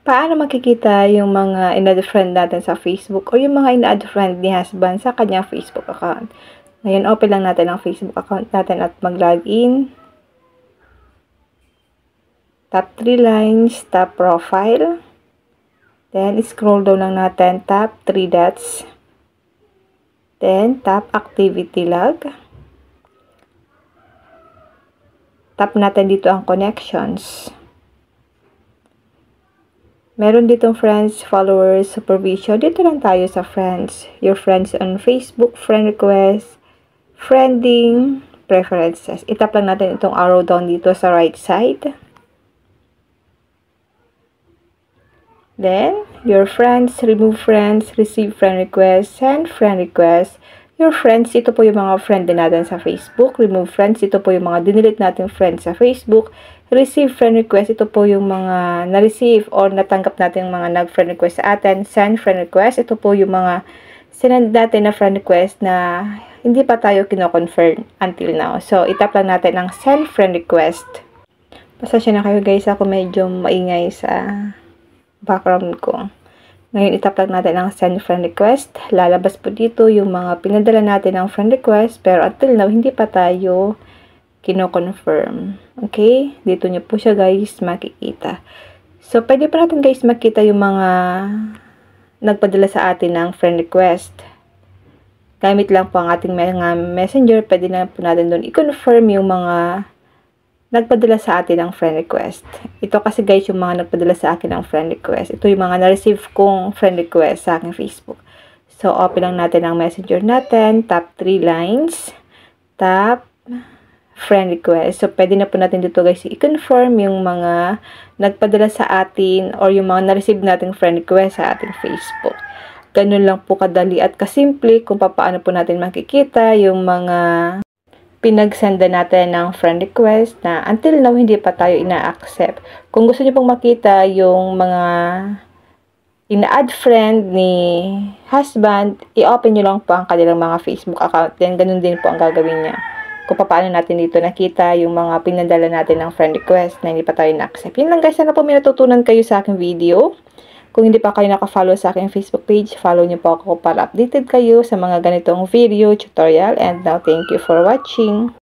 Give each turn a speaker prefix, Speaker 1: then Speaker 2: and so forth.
Speaker 1: Paano makikita yung mga in-add friend natin sa Facebook o yung mga in-add friend ni husband sa kanyang Facebook account? Ngayon, open lang natin ang Facebook account natin at mag-login. Tap 3 lines, tap profile. Then, scroll down lang natin, tap 3 dots. Then, tap activity log. Tap natin dito ang connections. Meron ditong friends, followers, supervision. Dito lang tayo sa friends. Your friends on Facebook, friend request, friending, preferences. Itap lang natin itong arrow down dito sa right side. Then, your friends, remove friends, receive friend request, send friend request. Your friends, ito po yung mga friend din natin sa Facebook. Remove friends, ito po yung mga dinilit natin friends sa Facebook. Receive friend request, ito po yung mga na-receive or natanggap natin mga nag-friend request sa atin. Send friend request, ito po yung mga sinend natin na friend request na hindi pa tayo kino-confirm until now. So, itap lang natin ang send friend request. Pasensya na kayo guys, ako medyo maingay sa background ko. Ngayon, itap lang natin ang send friend request. Lalabas po dito yung mga pinadala natin ng friend request, pero until now, hindi pa tayo kino-confirm. Okay? Dito nyo po siya guys makikita. So, pwede pa natin guys makita yung mga nagpadala sa atin ng friend request. Gamit lang po ang ating mga messenger. Pwede na po natin doon i-confirm yung mga nagpadala sa atin ng friend request. Ito kasi guys yung mga nagpadala sa akin ng friend request. Ito yung mga na-receive kong friend request sa aking Facebook. So, open lang natin ang messenger natin. Tap 3 lines. Tap friend request. So, pwede na po natin dito guys i-confirm yung mga nagpadala sa atin or yung mga na-receive nating friend request sa ating Facebook. Ganun lang po kadali at kasimple kung paano po natin makikita yung mga pinagsenda natin ng friend request na until now hindi pa tayo ina-accept. Kung gusto niyo pong makita yung mga ina-add friend ni husband, i-open nyo lang po ang kanilang mga Facebook account. Then, ganun din po ang gagawin niya. Kung paano natin dito nakita yung mga pinadala natin ng friend request na hindi pa tayo na-accept. Yun lang guys, sana po may natutunan kayo sa aking video. Kung hindi pa kayo naka-follow sa aking Facebook page, follow niyo po ako para updated kayo sa mga ganitong video tutorial. And now, thank you for watching.